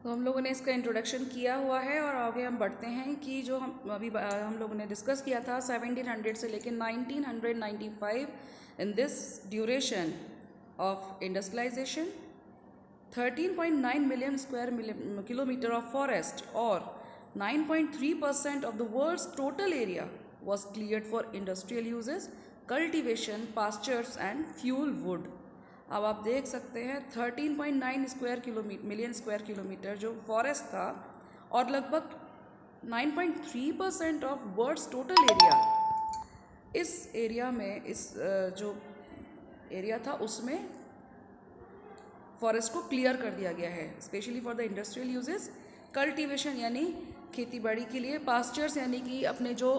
तो हम लोगों ने इसका इंट्रोडक्शन किया हुआ है और आगे हम बढ़ते हैं कि जो हम लोगों ने डिस्कस किया था 1700 से लेकर 1995 in this duration of industrialization 13.9 million square kilometre of forest और 9.3% of the world's total area was cleared for industrial uses, cultivation, pastures and fuel wood. अब आप देख सकते हैं 13.9 मिलियन स्क्वायर किलोमीटर जो फॉरेस्ट था और लगभग 9.3% ऑफ वर्ल्ड्स टोटल एरिया, इस एरिया में जो एरिया था उसमें फॉरेस्ट को क्लियर कर दिया गया है, specially for the industrial uses, cultivation यानी खेती बाड़ी के लिए, पास्चर्स यानी कि अपने जो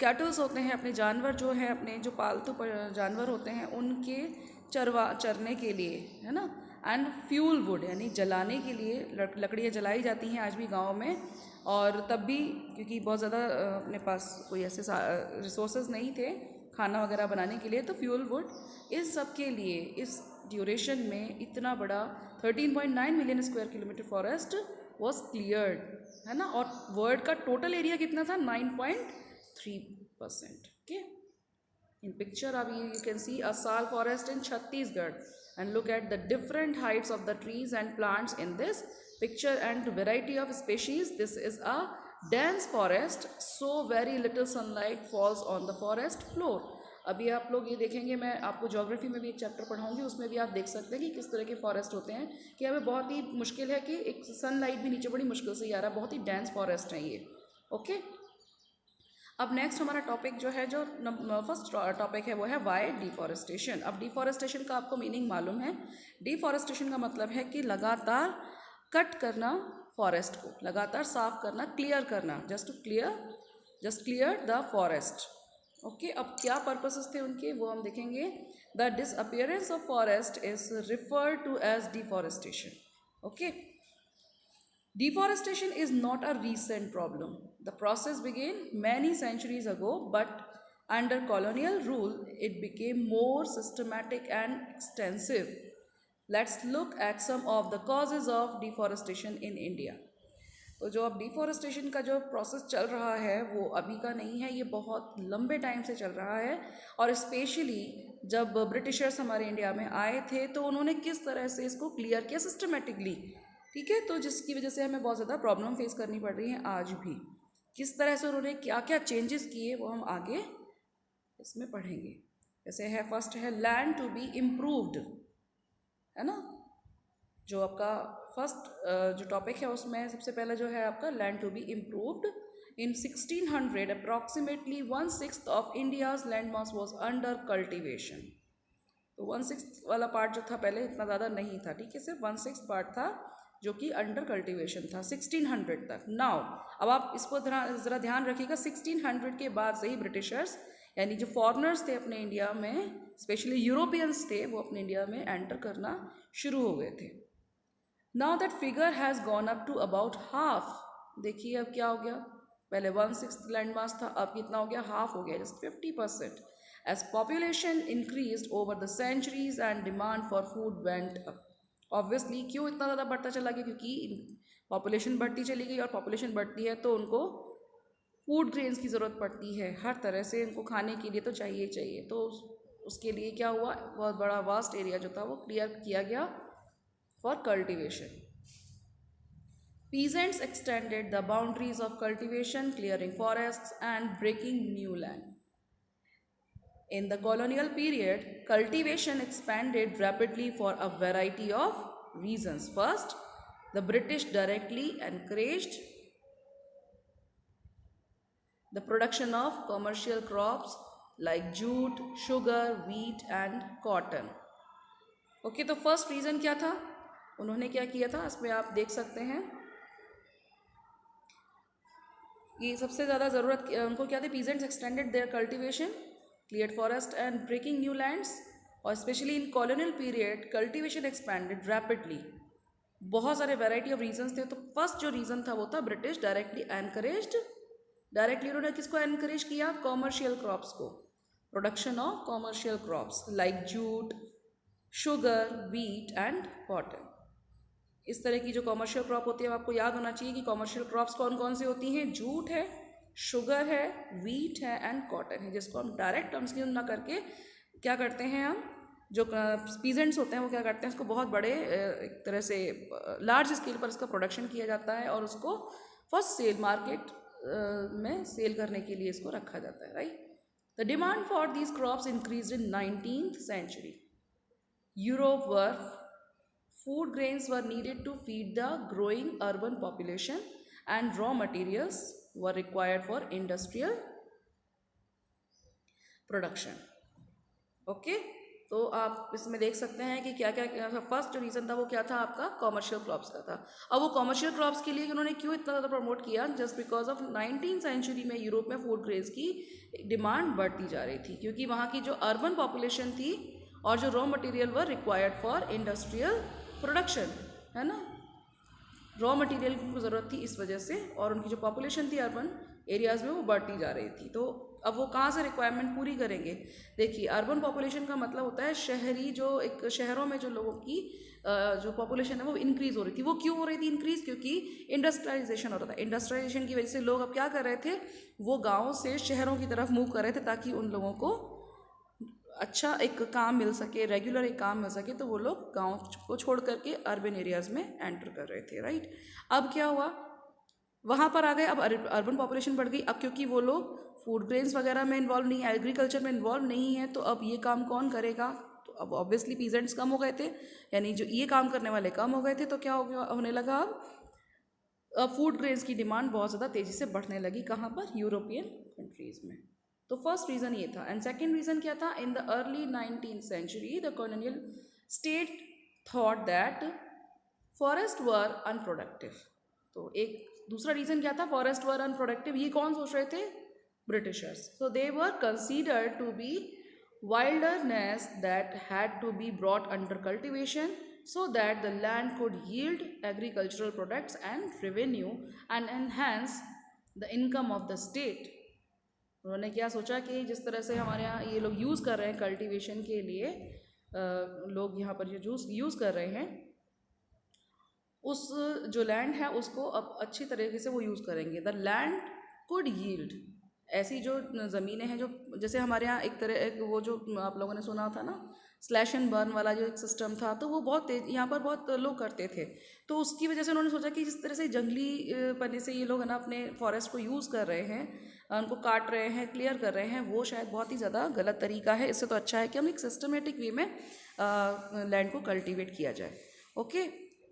कैटल्स होते हैं, अपने जानवर जो हैं, अपने जो पालतू जानवर होते हैं उनके चरने के लिए, है ना, एंड फ्यूल वुड यानी जलाने के लिए लकड़ियाँ जलाई जाती हैं आज भी गाँव में। और तब भी क्योंकि बहुत ज़्यादा अपने पास कोई ऐसे रिसोर्सेज नहीं थे खाना वगैरह बनाने के लिए, तो फ्यूल वुड इस सब के लिए इस ड्यूरेशन में इतना बड़ा 13.9 million square kilometre forest was cleared, है ना। और वर्ल्ड का टोटल एरिया कितना था 9.3%। ओके, इन पिक्चर अब यू कैन सी अ साल forest in Chhattisgarh and look at the different Heights of the trees and plants in this picture and variety of species. This is a dense forest, so very little sunlight falls on the forest floor. अभी आप लोग ये देखेंगे, मैं आपको geography में भी एक चैप्टर पढ़ाऊंगी, उसमें भी आप देख सकते हैं कि किस तरह के फॉरेस्ट होते हैं, कि हमें बहुत ही मुश्किल है कि एक सनलाइट भी नीचे बड़ी मुश्किल से ही आ रहा है, बहुत ही डेंस फॉरेस्ट है ये। ओके, अब नेक्स्ट हमारा टॉपिक जो है, जो फर्स्ट टॉपिक है वो है वाई डिफॉरेस्टेशन। अब डिफॉरेस्टेशन का आपको मीनिंग मालूम है। डिफॉरेस्टेशन का मतलब है कि लगातार कट करना फॉरेस्ट को, लगातार साफ करना, क्लियर करना, just clear the forest. Okay, अब क्या पर्पसेस थे उनके वो हम देखेंगे। The disappearance of forest is referred to as deforestation. Okay, deforestation is not a recent problem. The process began many centuries ago, but under colonial rule it became more systematic and extensive. Let's look at some of the causes of deforestation in India. तो जो अब deforestation का जो process चल रहा है वो अभी का नहीं है, ये बहुत लंबे टाइम से चल रहा है। और स्पेशली जब ब्रिटिशर्स हमारे इंडिया में आए थे तो उन्होंने किस तरह से इसको क्लियर किया सिस्टमेटिकली, ठीक है, तो जिसकी वजह से हमें बहुत ज़्यादा प्रॉब्लम फेस करनी पड़ रही है आज भी। किस तरह से उन्होंने क्या क्या चेंजेस किए वो हम आगे इसमें पढ़ेंगे। जैसे है, फर्स्ट है लैंड टू बी इम्प्रूव्ड, है ना। जो आपका फर्स्ट जो टॉपिक है उसमें सबसे पहला जो है आपका land to be improved. In 1600 approximately 1/6 of India's land mass was under cultivation. तो 1/6 वाला पार्ट जो था पहले इतना ज़्यादा नहीं था, ठीक है, सिर्फ 1/6 पार्ट था जो कि अंडर कल्टिवेशन था 1600 तक। नाउ अब आप इसको ज़रा ध्यान रखिएगा, 1600 के बाद से ही ब्रिटिशर्स यानी जो फॉरेनर्स थे अपने इंडिया में, स्पेशली यूरोपियंस थे, वो अपने इंडिया में एंटर करना शुरू हो गए थे। Now that figure has gone up to about half. देखिए अब क्या हो गया, पहले 1/6 लैंड मास था, अब कितना हो गया, हाफ हो गया, just 50%। As population increase over the centuries and demand for food went up. Obviously क्यों इतना ज़्यादा बढ़ता चला गया, क्योंकि पॉपुलेशन बढ़ती चली गई, और पॉपुलेशन बढ़ती है तो उनको फूड ग्रेन्स की ज़रूरत पड़ती है, हर तरह से उनको खाने के लिए तो चाहिए चाहिए। तो उसके लिए क्या हुआ, बहुत बड़ा वास्ट एरिया जो था वो क्लियर किया गया for cultivation. Peasants extended the boundaries of cultivation, clearing forests and breaking new land. In the colonial period, cultivation expanded rapidly for a variety of reasons. First, the British directly encouraged the production of commercial crops like jute, sugar, wheat and cotton. Okay, तो first reason क्या था, उन्होंने क्या किया था, इसमें आप देख सकते हैं कि सबसे ज़्यादा ज़रूरत उनको क्या थी, peasants extended their cultivation, cleared forest and breaking new lands. और specially in colonial period cultivation expanded rapidly. बहुत सारे वैरायटी ऑफ रीजंस थे। तो फर्स्ट जो रीज़न था वो था ब्रिटिश डायरेक्टली उन्होंने किसको एनकरेज किया, कॉमर्शियल क्रॉप्स को, production of commercial crops like jute, sugar, wheat and cotton. इस तरह की जो कॉमर्शियल क्रॉप होती है आपको याद होना चाहिए कि कॉमर्शियल क्रॉप्स कौन कौन सी होती हैं। जूट है, शुगर है, वीट है एंड कॉटन है, जिसको हम डायरेक्ट कंज्यूम ना करके क्या करते हैं, हम जो पीजेंट्स होते हैं वो क्या करते हैं, उसको बहुत बड़े एक तरह से लार्ज स्केल पर इसका प्रोडक्शन किया जाता है और उसको फर्स्ट सेल मार्केट में सेल करने के लिए इसको रखा जाता है, right. The demand for these crops increase in 19th century. Europe were food grains were needed to feed the growing urban population and raw materials were required for industrial production. Okay, तो आप इसमें देख सकते हैं कि क्या क्या first जो रीज़न था वो क्या था आपका, कॉमर्शियल क्रॉप्स का था। अब वो कॉमर्शियल क्रॉप्स के लिए उन्होंने क्यों इतना ज़्यादा प्रमोट किया, just because of 19th century में यूरोप में फूड ग्रेन्स की डिमांड बढ़ती जा रही थी, क्योंकि वहाँ की जो अर्बन पॉपुलेशन थी और जो raw material were required for industrial production, है ना, रॉ मटेरियल की ज़रूरत थी इस वजह से, और उनकी जो पॉपुलेशन थी अर्बन एरियाज़ में वो बढ़ती जा रही थी। तो अब वो कहाँ से रिक्वायरमेंट पूरी करेंगे। देखिए, अर्बन पॉपुलेशन का मतलब होता है शहरी, जो एक शहरों में जो लोगों की जो पॉपुलेशन है वो इंक्रीज़ हो रही थी। वो क्यों हो रही थी इंक्रीज़, क्योंकि इंडस्ट्रियलाइजेशन हो रहा था। इंडस्ट्रियलाइजेशन की वजह से लोग अब क्या कर रहे थे, वो गाँव से शहरों की तरफ मूव कर रहे थे ताकि उन लोगों को अच्छा एक काम मिल सके, रेगुलर एक काम मिल सके, तो वो लोग गांव को छोड़ करके अर्बन एरियाज़ में एंटर कर रहे थे, राइट। अब क्या हुआ, वहाँ पर आ गए, अब अर्बन पॉपुलेशन बढ़ गई। अब क्योंकि वो लोग फूड ग्रेन्स वगैरह में इन्वॉल्व नहीं है, एग्रीकल्चर में इन्वॉल्व नहीं है, तो अब ये काम कौन करेगा, तो अब ऑब्वियसली पीजेंट्स कम हो गए थे, यानी जो ये काम करने वाले कम हो गए थे, तो क्या हो गया, होने लगा, अब फूड ग्रेन्स की डिमांड बहुत ज़्यादा तेज़ी से बढ़ने लगी। कहाँ पर, यूरोपियन कंट्रीज़ में। तो फर्स्ट रीज़न ये था। एंड सेकेंड रीज़न क्या था, in the early 19th century the colonial state thought that forest were unproductive. तो एक दूसरा रीज़न क्या था, फॉरेस्ट वर अनप्रोडक्टिव, ये कौन सोच रहे थे, Britishers. So they were considered to be wilderness that had to be brought under cultivation so that the land could yield agricultural products and revenue and enhance the income of the state. उन्होंने क्या सोचा कि जिस तरह से हमारे यहाँ ये लोग यूज़ कर रहे हैं कल्टीवेशन के लिए, लोग यहाँ पर जो यूज़ कर रहे हैं, उस जो लैंड है उसको अब अच्छी तरीके से वो यूज़ करेंगे। द लैंड कुड यील्ड, ऐसी जो ज़मीनें हैं जो, जैसे हमारे यहाँ एक तरह एक वो जो आप लोगों ने सुना था ना, स्लैश एंड बर्न वाला जो एक सिस्टम था, तो वो बहुत तेज यहाँ पर बहुत लोग करते थे। तो उसकी वजह से उन्होंने सोचा कि जिस तरह से जंगली पन्ने से ये लोग है ना अपने फॉरेस्ट को यूज़ कर रहे हैं, उनको काट रहे हैं, क्लियर कर रहे हैं, वो शायद बहुत ही ज़्यादा गलत तरीका है। इससे तो अच्छा है कि हम एक सिस्टमेटिक वे में लैंड को कल्टीवेट किया जाए। ओके,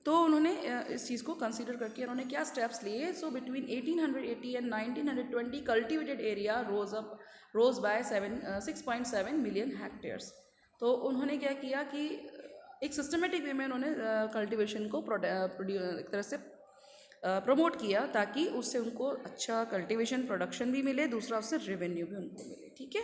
तो उन्होंने इस चीज़ को कंसीडर करके उन्होंने क्या स्टेप्स लिए। So between 1880 and 1920 cultivated area rose by 6.7 million hectares. तो उन्होंने क्या किया कि एक सिस्टमेटिक वे में उन्होंने कल्टीवेशन को एक तरह से प्रमोट किया, ताकि उससे उनको अच्छा कल्टीवेशन प्रोडक्शन भी मिले, दूसरा उससे रेवेन्यू भी उनको मिले। ठीक है।